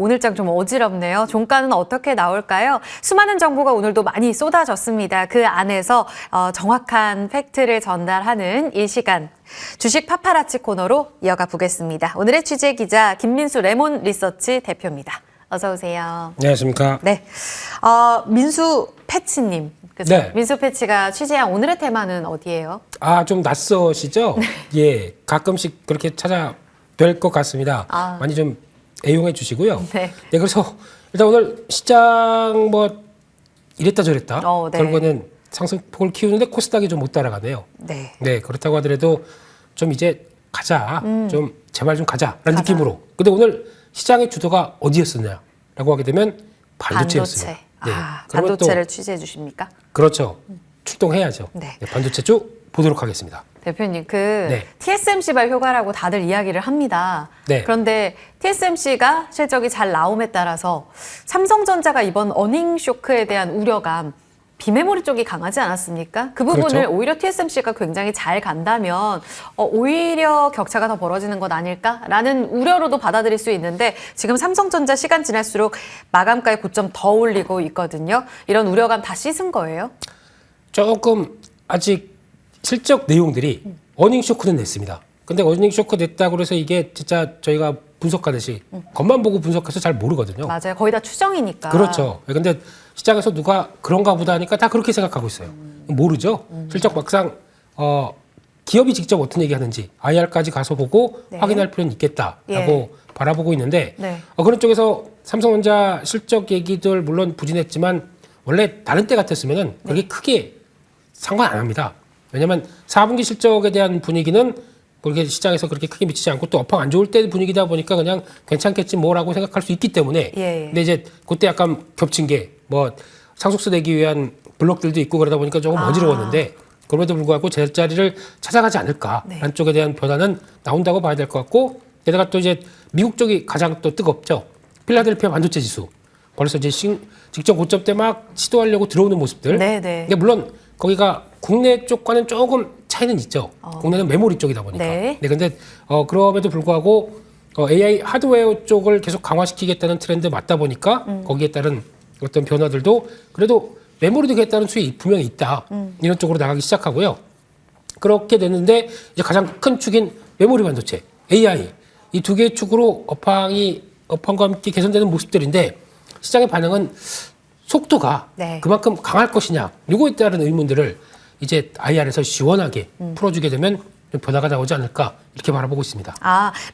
오늘 장 좀 어지럽네요. 종가는 어떻게 나올까요? 수많은 정보가 오늘도 많이 쏟아졌습니다. 그 안에서 정확한 팩트를 전달하는 이 시간. 주식 파파라치 코너로 이어가 보겠습니다. 오늘의 취재 기자 김민수 레몬 리서치 대표입니다. 어서 오세요. 안녕하십니까. 네, 민수 패치님. 그죠? 네. 민수 패치가 취재한 오늘의 테마는 어디예요? 좀 낯서시죠? 예, 가끔씩 그렇게 찾아뵐 것 같습니다. 많이 좀 애용해 주시고요. 네. 네, 그래서 일단 오늘 시장 이랬다 저랬다. 네. 결국에는 상승폭을 키우는데 코스닥이 좀 못 따라가네요. 네. 네, 그렇다고 하더라도 좀 이제 가자. 좀 제발 좀 가자라는 느낌으로. 근데 오늘 시장의 주도가 어디였었냐라고 하게 되면 반도체였습니다. 반도체. 네. 반도체를 취재해 주십니까? 그렇죠. 출동해야죠. 네. 네, 반도체 쪽 보도록 하겠습니다. 대표님, 네. TSMC발 효과라고 다들 이야기를 합니다. 네. 그런데 TSMC가 실적이 잘 나옴에 따라서 삼성전자가 이번 어닝 쇼크에 대한 우려감, 비메모리 쪽이 강하지 않았습니까? 그 부분을 그렇죠. 오히려 TSMC가 굉장히 잘 간다면 오히려 격차가 더 벌어지는 것 아닐까라는 우려로도 받아들일 수 있는데 지금 삼성전자 시간 지날수록 마감가의 고점 더 올리고 있거든요. 이런 우려감 다 씻은 거예요? 조금 아직 실적 내용들이 어닝 쇼크는 냈습니다. 근데 어닝 쇼크 냈다고 그래서 이게 진짜 저희가 분석하듯이 겉만 보고 분석해서 잘 모르거든요. 맞아요. 거의 다 추정이니까. 그렇죠. 근데 시장에서 누가 그런가 보다 하니까 다 그렇게 생각하고 있어요. 모르죠. 실적 막상 기업이 직접 어떤 얘기하는지 IR까지 가서 보고 네. 확인할 필요는 있겠다라고 바라보고 있는데 네. 그런 쪽에서 삼성전자 실적 얘기들 물론 부진했지만 원래 다른 때 같았으면은 그렇게 크게 상관 안 합니다. 왜냐하면 4분기 실적에 대한 분위기는 그렇게 시장에서 그렇게 크게 미치지 않고 또 업황 안 좋을 때 분위기다 보니까 그냥 괜찮겠지 뭐라고 생각할 수 있기 때문에 예. 근데 이제 그때 약간 겹친 게 상속세 내기 위한 블록들도 있고 그러다 보니까 조금 어지러웠는데 그럼에도 불구하고 제자리를 찾아가지 않을까라는 네. 쪽에 대한 변화는 나온다고 봐야 될 것 같고 게다가 또 이제 미국 쪽이 가장 또 뜨겁죠. 필라델피아 반도체 지수 벌써 이제 직전 고점 때 막 시도하려고 들어오는 모습들. 네, 네. 근데 물론 거기가 국내 쪽과는 조금 차이는 있죠. 국내는 메모리 쪽이다 보니까. 네. 근데 그럼에도 불구하고 AI 하드웨어 쪽을 계속 강화시키겠다는 트렌드 맞다 보니까 거기에 따른 어떤 변화들도 그래도 메모리도 겠다는 수익이 분명히 있다. 이런 쪽으로 나가기 시작하고요. 그렇게 됐는데 이제 가장 큰 축인 메모리 반도체, AI 이 두 개의 축으로 업황과 함께 개선되는 모습들인데 시장의 반응은 속도가 네. 그만큼 강할 것이냐 이거에 따른 의문들을 이제 IR에서 시원하게 풀어주게 되면 좀 변화가 나오지 않을까 이렇게 바라보고 있습니다.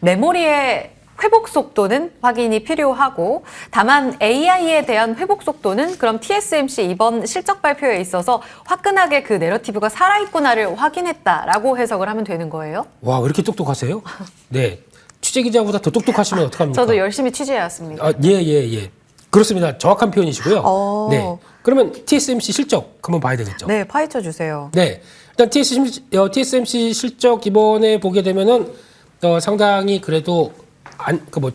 메모리의 회복 속도는 확인이 필요하고 다만 AI에 대한 회복 속도는 그럼 TSMC 이번 실적 발표에 있어서 화끈하게 그 내러티브가 살아있구나를 확인했다라고 해석을 하면 되는 거예요? 와, 왜 이렇게 똑똑하세요? 네. 취재 기자보다 더 똑똑하시면 어떡합니까? 저도 열심히 취재해왔습니다. 예. 그렇습니다. 정확한 표현이시고요. 네. 그러면 TSMC 실적 한번 봐야 되겠죠? 네, 파헤쳐 주세요. 네. 일단 TSMC 실적 이번에 보게 되면은 상당히 그래도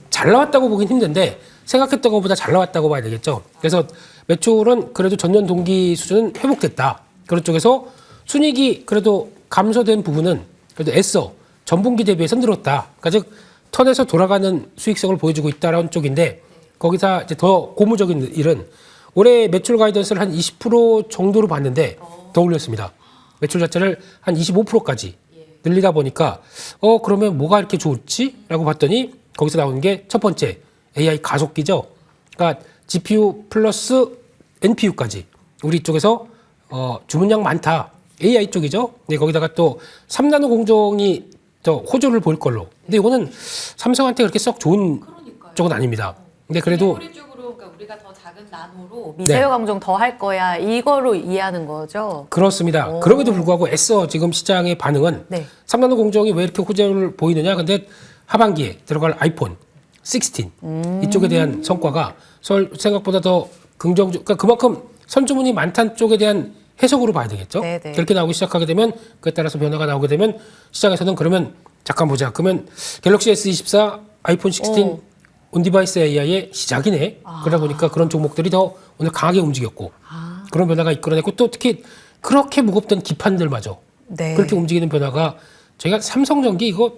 잘 나왔다고 보긴 힘든데 생각했던 것보다 잘 나왔다고 봐야 되겠죠. 그래서 매출은 그래도 전년 동기 수준은 회복됐다. 그런 쪽에서 순이익이 그래도 감소된 부분은 그래도 애써 전분기 대비해서 늘었다. 그러니까 즉 턴에서 돌아가는 수익성을 보여주고 있다라는 쪽인데 거기서 이제 더 고무적인 일은 올해 매출 가이던스를 한 20% 정도로 봤는데 더 올렸습니다. 매출 자체를 한 25%까지 늘리다 보니까 그러면 뭐가 이렇게 좋을지? 라고 봤더니 거기서 나오는 게 첫 번째 AI 가속기죠. 그러니까 GPU 플러스 NPU까지 우리 쪽에서 주문량 많다. AI 쪽이죠. 근데 거기다가 또 3나노 공정이 더 호조를 보일 걸로. 근데 이거는 삼성한테 그렇게 썩 좋은 쪽은 아닙니다. 근데 그래도 메모리 쪽으로 그러니까 우리가 더 작은 나노로 미세요 감정 더 할 거야 이거로 이해하는 거죠. 그렇습니다. 그럼에도 불구하고 애써 지금 시장의 반응은 네. 3나노 공정이 왜 이렇게 호재를 보이느냐. 근데 하반기에 들어갈 아이폰 16 이쪽에 대한 성과가 생각보다 더 긍정적, 그러니까 그만큼 선주문이 많다는 쪽에 대한 해석으로 봐야 되겠죠. 네네. 그렇게 나오기 시작하게 되면 그에 따라서 변화가 나오게 되면 시장에서는 그러면 잠깐 보자. 그러면 갤럭시 S24, 아이폰 16 온디바이스 AI의 시작이네. 그러다 보니까 그런 종목들이 더 오늘 강하게 움직였고 그런 변화가 이끌어냈고 또 특히 그렇게 무겁던 기판들마저 네. 그렇게 움직이는 변화가 저희가 삼성전기 이거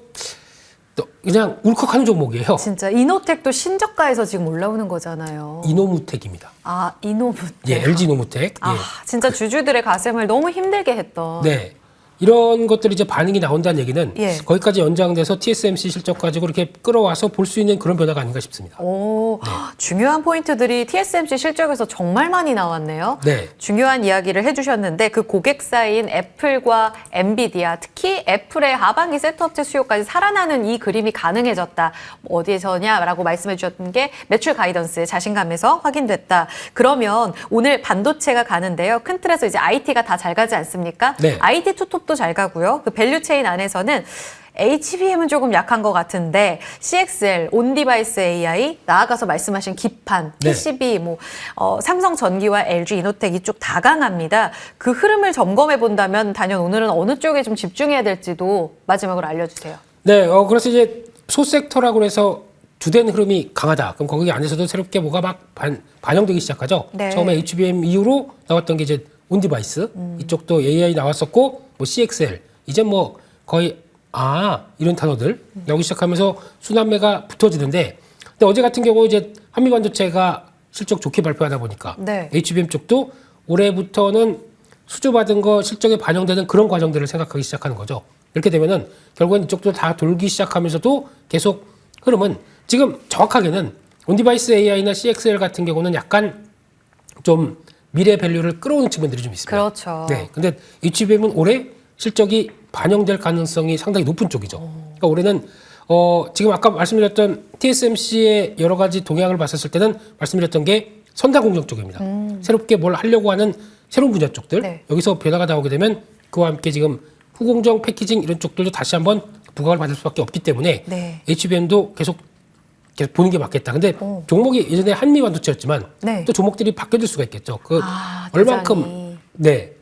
또 그냥 울컥하는 종목이에요. 진짜 이노텍도 신저가에서 지금 올라오는 거잖아요. 이노무텍입니다. 아, 이노무텍. 예, LG 이노무텍. 아, 예. 진짜 주주들의 가슴을 너무 힘들게 했던. 네. 이런 것들이 이제 반응이 나온다는 얘기는 예. 거기까지 연장돼서 TSMC 실적 가지고 이렇게 끌어와서 볼 수 있는 그런 변화가 아닌가 싶습니다. 오, 중요한 포인트들이 TSMC 실적에서 정말 많이 나왔네요. 네. 중요한 이야기를 해주셨는데 그 고객사인 애플과 엔비디아, 특히 애플의 하반기 셋업체 수요까지 살아나는 이 그림이 가능해졌다. 어디에서냐라고 말씀해 주셨던 게 매출 가이던스의 자신감에서 확인됐다. 그러면 오늘 반도체가 가는데요. 큰 틀에서 이제 IT가 다 잘 가지 않습니까? 네. IT 투톱도 잘 가고요. 그 밸류체인 안에서는 HBM은 조금 약한 것 같은데 CXL, 온디바이스 AI, 나아가서 말씀하신 기판, 네. PCB, 삼성전기와 LG 이노텍 이쪽 다 강합니다. 그 흐름을 점검해 본다면 단연 오늘은 어느 쪽에 좀 집중해야 될지도 마지막으로 알려주세요. 네, 그래서 이제 소섹터라고 해서 주된 흐름이 강하다. 그럼 거기 안에서도 새롭게 뭐가 막 반영되기 시작하죠. 네. 처음에 HBM 이후로 나왔던 게 이제 온디바이스 이쪽도 AI 나왔었고 뭐 CXL 이제 뭐 거의 이런 단어들 나오기 시작하면서 순환매가 붙어지는데 근데 어제 같은 경우 이제 한미반도체가 실적 좋게 발표하다 보니까 네. HBM 쪽도 올해부터는 수주받은 거 실적에 반영되는 그런 과정들을 생각하기 시작하는 거죠. 이렇게 되면은 결국엔 이쪽도 다 돌기 시작하면서도 계속 흐름은 지금 정확하게는 온디바이스 AI나 CXL 같은 경우는 약간 좀 미래 밸류를 끌어오는 측면들이 좀 있습니다. 그렇죠. 네. 근데 HBM은 올해 실적이 반영될 가능성이 상당히 높은 쪽이죠. 그러니까 올해는 지금 아까 말씀드렸던 TSMC의 여러 가지 동향을 봤었을 때는 말씀드렸던 게 선단 공정 쪽입니다. 새롭게 뭘 하려고 하는 새로운 분야 쪽들 네. 여기서 변화가 나오게 되면 그와 함께 지금 후공정 패키징 이런 쪽들도 다시 한번 부각을 받을 수밖에 없기 때문에 네. HBM도 계속 보는 게 맞겠다. 근데 종목이 예전에 한미반도체였지만 네. 또 종목들이 바뀌어질 수가 있겠죠. 그 아, 얼만큼 대단히. 네,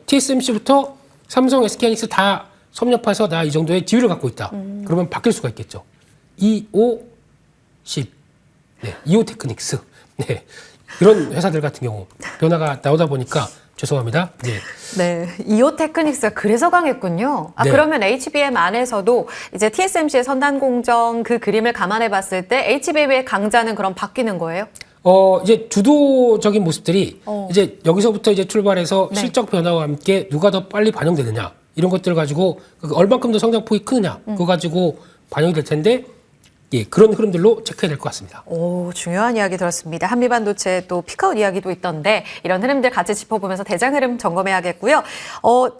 TSMC부터 삼성, SK하이닉스 다 섭렵해서 나 이 정도의 지위를 갖고 있다. 그러면 바뀔 수가 있겠죠. 250, 네, 이오테크닉스, 네, 이런 회사들 같은 경우 변화가 나오다 보니까 죄송합니다. 네. 네, 이오테크닉스가 그래서 강했군요. 네. 그러면 HBM 안에서도 이제 TSMC의 선단 공정 그 그림을 감안해 봤을 때 HBM의 강자는 그럼 바뀌는 거예요? 이제 주도적인 모습들이 이제 여기서부터 이제 출발해서 네. 실적 변화와 함께 누가 더 빨리 반영되느냐 이런 것들을 가지고 얼만큼 더 성장폭이 크느냐 그거 가지고 반영이 될 텐데 예, 그런 흐름들로 체크해야 될 것 같습니다. 오, 중요한 이야기 들었습니다. 한미반도체 또 피크아웃 이야기도 있던데 이런 흐름들 같이 짚어보면서 대장 흐름 점검해야겠고요.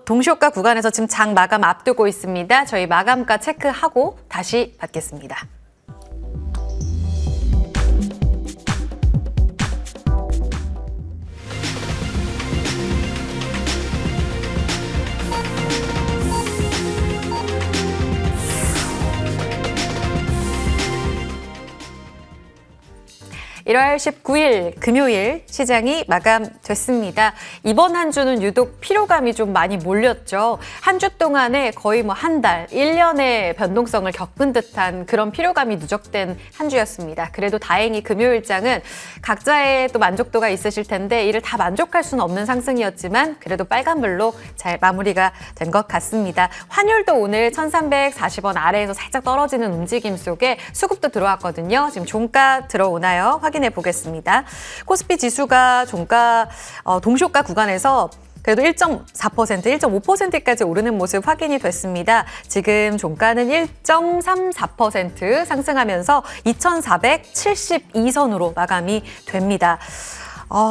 동시효과 구간에서 지금 장 마감 앞두고 있습니다. 저희 마감가 체크하고 다시 받겠습니다. (1월 19일) 금요일 시장이 마감됐습니다. 이번 한 주는 유독 피로감이 좀 많이 몰렸죠. 한 주 동안에 거의 한 달, 1년의 변동성을 겪은 듯한 그런 피로감이 누적된 한 주였습니다. 그래도 다행히 금요일장은 각자의 또 만족도가 있으실 텐데 이를 다 만족할 수는 없는 상승이었지만 그래도 빨간불로 잘 마무리가 된 것 같습니다. 환율도 오늘 1340원 아래에서 살짝 떨어지는 움직임 속에 수급도 들어왔거든요. 지금 종가 들어오나요? 확인해 보겠습니다. 코스피 지수가 종가 동시효과 구간에서 그래도 1.4%, 1.5%까지 오르는 모습 확인이 됐습니다. 지금 종가는 1.34% 상승하면서 2,472선으로 마감이 됩니다.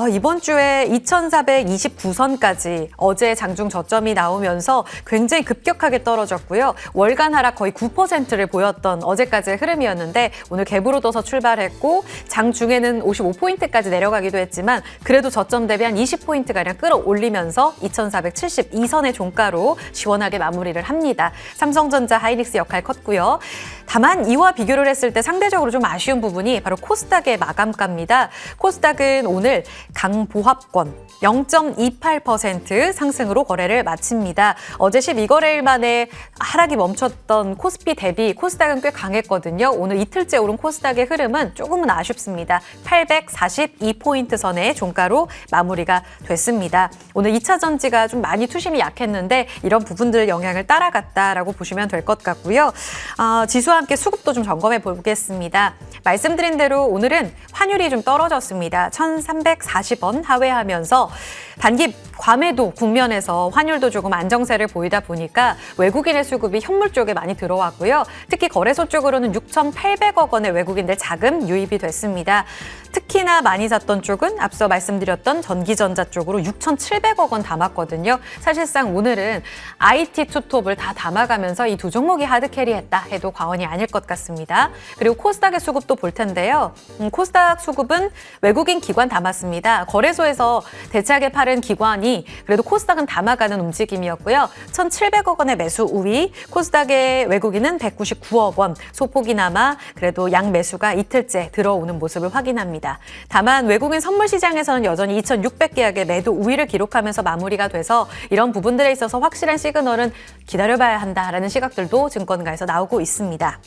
이번 주에 2,429선까지 어제 장중 저점이 나오면서 굉장히 급격하게 떨어졌고요. 월간 하락 거의 9%를 보였던 어제까지의 흐름이었는데 오늘 갭으로 둬서 출발했고 장중에는 55포인트까지 내려가기도 했지만 그래도 저점 대비 한 20포인트가량 끌어올리면서 2,472선의 종가로 시원하게 마무리를 합니다. 삼성전자, 하이닉스 역할 컸고요. 다만 이와 비교를 했을 때 상대적으로 좀 아쉬운 부분이 바로 코스닥의 마감가입니다. 코스닥은 오늘 강보합권 0.28% 상승으로 거래를 마칩니다. 어제 12거래일 만에 하락이 멈췄던 코스피 대비 코스닥은 꽤 강했거든요. 오늘 이틀째 오른 코스닥의 흐름은 조금은 아쉽습니다. 842포인트 선의 종가로 마무리가 됐습니다. 오늘 2차 전지가 좀 많이 투심이 약했는데 이런 부분들 영향을 따라갔다라고 보시면 될 것 같고요. 지수와 함께 수급도 좀 점검해 보겠습니다. 말씀드린 대로 오늘은 환율이 좀 떨어졌습니다. 1,340원 하회하면서 단기 과매도 국면에서 환율도 조금 안정세를 보이다 보니까 외국인의 수급이 현물 쪽에 많이 들어왔고요. 특히 거래소 쪽으로는 6,800억 원의 외국인들 자금 유입이 됐습니다. 특히나 많이 샀던 쪽은 앞서 말씀드렸던 전기전자 쪽으로 6,700억 원 담았거든요. 사실상 오늘은 IT 투톱을 다 담아가면서 이 두 종목이 하드캐리했다 해도 과언이 아닐 것 같습니다. 그리고 코스닥의 수급도 볼 텐데요. 코스닥 수급은 외국인 기관 담았습니다. 거래소에서 대차게 팔은 기관이 그래도 코스닥은 담아가는 움직임이었고요. 1,700억 원의 매수 우위, 코스닥의 외국인은 199억 원, 소폭이나마 그래도 양매수가 이틀째 들어오는 모습을 확인합니다. 다만 외국인 선물 시장에서는 여전히 2,600계약의 매도 우위를 기록하면서 마무리가 돼서 이런 부분들에 있어서 확실한 시그널은 기다려봐야 한다라는 시각들도 증권가에서 나오고 있습니다.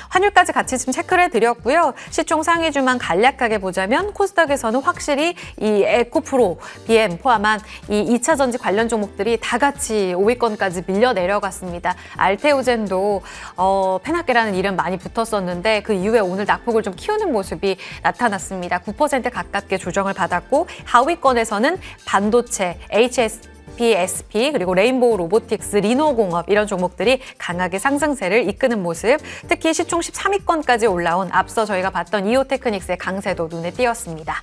환율까지 같이 좀 체크를 해드렸고요. 시총 상위주만 간략하게 보자면 코스닥에서는 확실히 이 에코프로, BM 포함한 이 2차 전지 관련 종목들이 다 같이 5위권까지 밀려 내려갔습니다. 알테오젠도 페나케라는 이름 많이 붙었었는데 그 이후에 오늘 낙폭을 좀 키우는 모습이 나타났습니다. 9% 가깝게 조정을 받았고 하위권에서는 반도체, HSP 그리고 레인보우 로보틱스, 리노공업 이런 종목들이 강하게 상승세를 이끄는 모습, 특히 시총 13위권까지 올라온 앞서 저희가 봤던 이오테크닉스의 강세도 눈에 띄었습니다.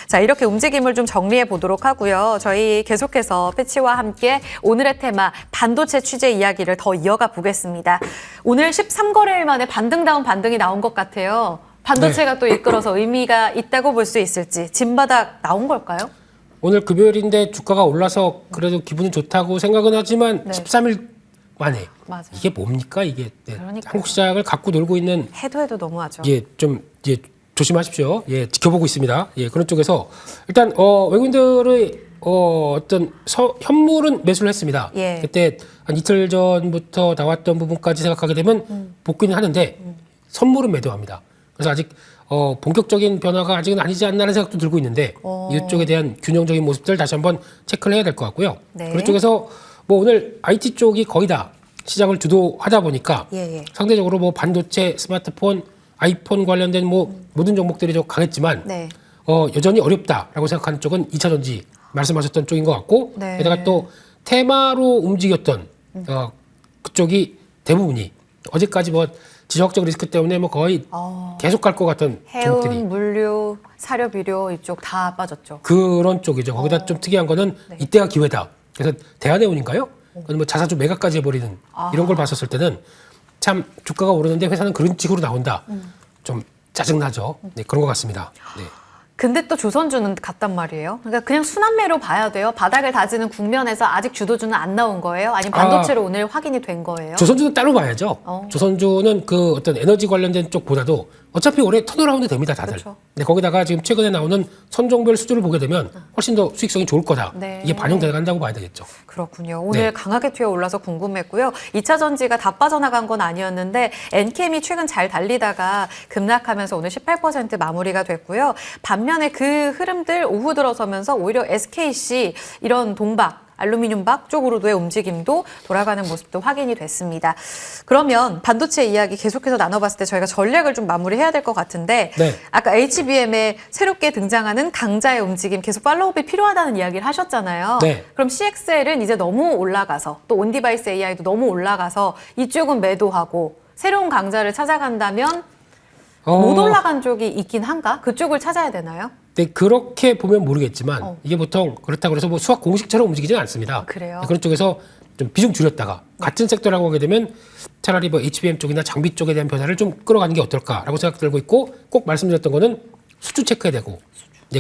자, 이렇게 움직임을 좀 정리해 보도록 하고요. 저희 계속해서 패치와 함께 오늘의 테마 반도체 취재 이야기를 더 이어가 보겠습니다. 오늘 13거래일 만에 반등다운 반등이 나온 것 같아요. 반도체가 또 이끌어서 의미가 있다고 볼 수 있을지 진바닥 나온 걸까요? 오늘 금요일인데 주가가 올라서 그래도 기분이 좋다고 생각은 하지만 네. 13일 만에 맞아요. 이게 뭡니까 이게 그러니까요. 한국 시장을 갖고 놀고 있는 해도 너무하죠. 좀 조심하십시오. 지켜보고 있습니다. 그런 쪽에서 일단 외국인들의 어떤 현물은 매수를 했습니다. 예. 그때 한 이틀 전부터 나왔던 부분까지 생각하게 되면 복귀는 하는데 선물은 매도합니다. 그래서 아직 본격적인 변화가 아직은 아니지 않나라는 생각도 들고 있는데 이쪽에 대한 균형적인 모습들 다시 한번 체크를 해야 될 것 같고요. 네. 그런 쪽에서 오늘 IT 쪽이 거의 다 시장을 주도하다 보니까 예. 상대적으로 반도체, 스마트폰, 아이폰 관련된 모든 종목들이 좀 강했지만 네. 여전히 어렵다라고 생각하는 쪽은 2차 전지 말씀하셨던 쪽인 것 같고 네. 게다가 또 테마로 움직였던 그쪽이 대부분이 어제까지 지정학적 리스크 때문에 거의 계속 갈 것 같은 종목들이 해운, 물류, 사료, 비료 이쪽 다 빠졌죠. 그런 쪽이죠. 거기다 좀 특이한 거는 이때가 기회다. 그래서 대한해운인가요? 아니면 자사주 매각까지 해버리는 이런 걸 봤었을 때는 참 주가가 오르는데 회사는 그런 식으로 나온다. 좀 짜증나죠. 네, 그런 것 같습니다. 네. 근데 또 조선주는 같단 말이에요. 그러니까 그냥 순환매로 봐야 돼요. 바닥을 다지는 국면에서 아직 주도주는 안 나온 거예요? 아니면 반도체로 오늘 확인이 된 거예요? 조선주는 따로 봐야죠. 조선주는 그 어떤 에너지 관련된 쪽보다도 어차피 올해 턴어라운드 됩니다, 다들. 그렇죠. 근데 거기다가 지금 최근에 나오는 선종별 수주를 보게 되면 훨씬 더 수익성이 좋을 거다. 네. 이게 반영돼 간다고 봐야 되겠죠. 그렇군요. 오늘 네. 강하게 튀어 올라서 궁금했고요. 2차 전지가 다 빠져나간 건 아니었는데 엔캠이 최근 잘 달리다가 급락하면서 오늘 18% 마무리가 됐고요. 반면에 그 흐름들 오후 들어서면서 오히려 SKC 이런 동박 알루미늄 박 쪽으로도의 움직임도 돌아가는 모습도 확인이 됐습니다. 그러면 반도체 이야기 계속해서 나눠봤을 때 저희가 전략을 좀 마무리해야 될 것 같은데 네. 아까 HBM에 새롭게 등장하는 강자의 움직임 계속 팔로우업이 필요하다는 이야기를 하셨잖아요. 네. 그럼 CXL은 이제 너무 올라가서 또 온디바이스 AI도 너무 올라가서 이쪽은 매도하고 새로운 강자를 찾아간다면 못 올라간 쪽이 있긴 한가? 그쪽을 찾아야 되나요? 네, 그렇게 보면 모르겠지만 이게 보통 그렇다고 해서 수학 공식처럼 움직이지는 않습니다. 그래요? 그런 쪽에서 좀 비중 줄였다가 같은 섹터라고 하게 되면 차라리 HBM 쪽이나 장비 쪽에 대한 변화를 좀 끌어가는 게 어떨까라고 생각 들고 있고 꼭 말씀드렸던 거는 수주 체크해야 되고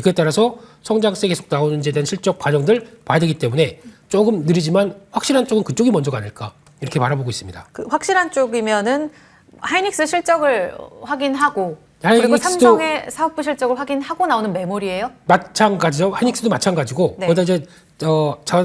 그에 따라서 성장세 계속 나오는지에 대한 실적 반영들 봐야 되기 때문에 조금 느리지만 확실한 쪽은 그쪽이 먼저 가닐까 이렇게 바라보고 있습니다. 그 확실한 쪽이면은 하이닉스 실적을 확인하고 그리고 하이닉스도 삼성의 사업부 실적을 확인하고 나오는 메모리예요? 마찬가지죠. 하이닉스도 마찬가지고 네. 거기다 이제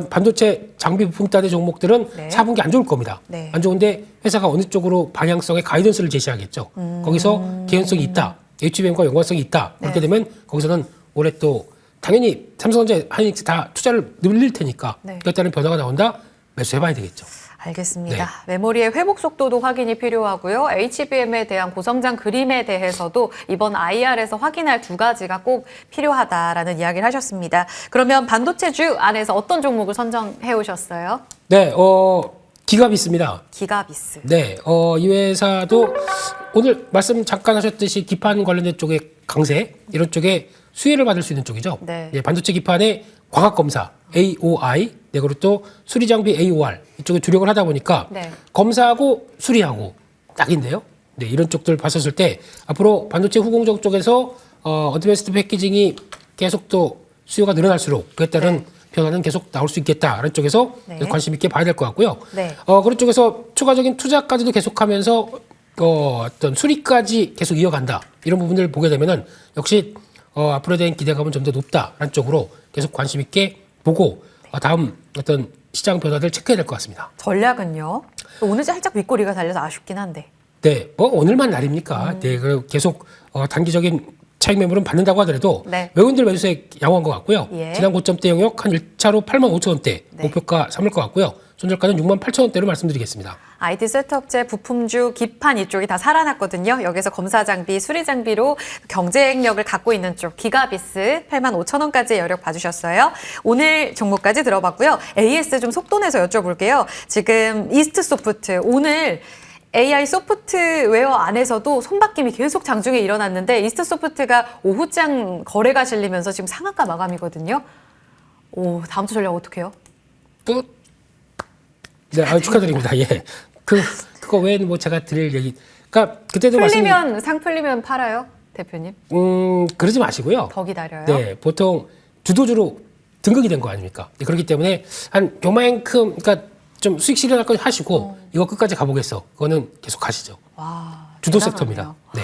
반도체 장비 부품단의 종목들은 네. 4분기 안 좋을 겁니다. 네. 안 좋은데 회사가 어느 쪽으로 방향성의 가이던스를 제시하겠죠. 거기서 개연성이 있다. HBM과 연관성이 있다. 그렇게 네. 되면 거기서는 올해 또 당연히 삼성전자, 하이닉스 다 투자를 늘릴 테니까 네. 그에 따른 변화가 나온다. 매수해봐야 되겠죠. 알겠습니다. 네. 메모리의 회복 속도도 확인이 필요하고요. HBM에 대한 고성장 그림에 대해서도 이번 IR에서 확인할 두 가지가 꼭 필요하다라는 이야기를 하셨습니다. 그러면 반도체주 안에서 어떤 종목을 선정해 오셨어요? 네, 기갑있습니다. 기가비스. 네, 이 회사도 오늘 말씀 잠깐 하셨듯이 기판 관련된 쪽의 강세 이런 쪽에 수혜를 받을 수 있는 쪽이죠. 네. 예, 반도체 기판의 광학 검사 AOI, 네, 그리고 또 수리 장비 AOR 이쪽에 주력을 하다 보니까 네. 검사하고 수리하고 딱인데요. 네, 이런 쪽들 봤었을 때 앞으로 반도체 후공정 쪽에서 어드밴스드 패키징이 계속 또 수요가 늘어날수록 그에 따른 네. 변화는 계속 나올 수 있겠다라는 쪽에서 네. 관심 있게 봐야 될 것 같고요. 네. 그런 쪽에서 추가적인 투자까지도 계속하면서 어떤 수리까지 계속 이어간다 이런 부분을 보게 되면은 역시 앞으로에 대한 기대감은 좀 더 높다라는 쪽으로 계속 관심 있게 보고 다음 어떤 시장 변화들 체크해야 될 것 같습니다. 전략은요? 오늘 살짝 윗꼬리가 달려서 아쉽긴 한데. 네, 뭐 오늘만 날입니까? 네, 그리고 계속 단기적인 차익 매물은 받는다고 하더라도 네. 외국인들 매수에 양호한 것 같고요. 예. 지난 고점대 영역 한 1차로 85,000원대 네. 목표가 삼을 것 같고요. 손절가는 68,000원대로 말씀드리겠습니다. IT 셋업체, 부품주, 기판 이쪽이 다 살아났거든요. 여기서 검사 장비, 수리 장비로 경쟁력을 갖고 있는 쪽 기가비스 85,000원까지 여력 봐주셨어요. 오늘 종목까지 들어봤고요. AS 좀 속도 내서 여쭤볼게요. 지금 이스트소프트 오늘 AI 소프트웨어 안에서도 손바뀜이 계속 장중에 일어났는데 이스트소프트가 오후장 거래가 실리면서 지금 상한가 마감이거든요. 다음 주 전략 어떻게 해요? 또 네, 축하드립니다. 예. 그거 외에는 뭐 제가 드릴 얘기. 그러니까 그때도 상 풀리면 팔아요, 대표님? 그러지 마시고요. 더 기다려요. 네, 보통 주도주로 등극이 된 거 아닙니까? 네, 그렇기 때문에 한 요만큼 그러니까 좀 수익 실현할 건 하시고 이거 끝까지 가보겠어. 그거는 계속 가시죠. 와, 주도 대단하네요. 섹터입니다. 네.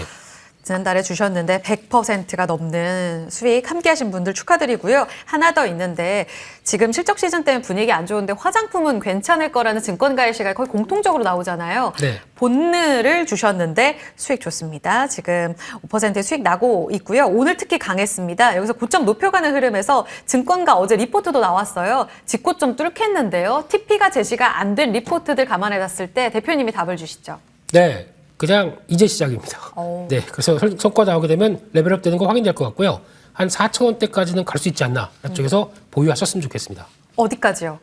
지난달에 주셨는데 100%가 넘는 수익 함께 하신 분들 축하드리고요. 하나 더 있는데 지금 실적 시즌 때문에 분위기 안 좋은데 화장품은 괜찮을 거라는 증권가의 시각 거의 공통적으로 나오잖아요. 네. 본느를 주셨는데 수익 좋습니다. 지금 5%의 수익 나고 있고요. 오늘 특히 강했습니다. 여기서 고점 높여가는 흐름에서 증권가 어제 리포트도 나왔어요. 직고점 뚫겠는데요. TP가 제시가 안 된 리포트들 감안해 봤을 때 대표님이 답을 주시죠. 네. 그냥 이제 시작입니다. 오. 네. 그래서 성과 나오게 되면 레벨업 되는 거 확인될 것 같고요. 한 4,000원대까지는 갈 수 있지 않나. 쪽에서 보유하셨으면 좋겠습니다. 어디까지요?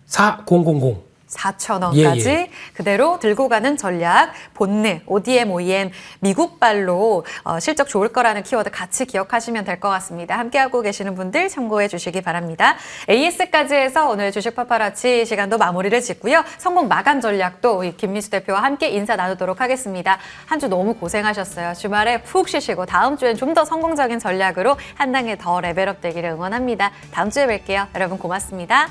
4000. 4,000원까지 예. 그대로 들고 가는 전략, 본느, ODM, OEM, 미국발로 실적 좋을 거라는 키워드 같이 기억하시면 될 것 같습니다. 함께하고 계시는 분들 참고해 주시기 바랍니다. AS까지 해서 오늘 주식 파파라치 시간도 마무리를 짓고요. 성공 마감 전략도 김민수 대표와 함께 인사 나누도록 하겠습니다. 한 주 너무 고생하셨어요. 주말에 푹 쉬시고 다음 주엔 좀 더 성공적인 전략으로 한 단계 더 레벨업 되기를 응원합니다. 다음 주에 뵐게요. 여러분 고맙습니다.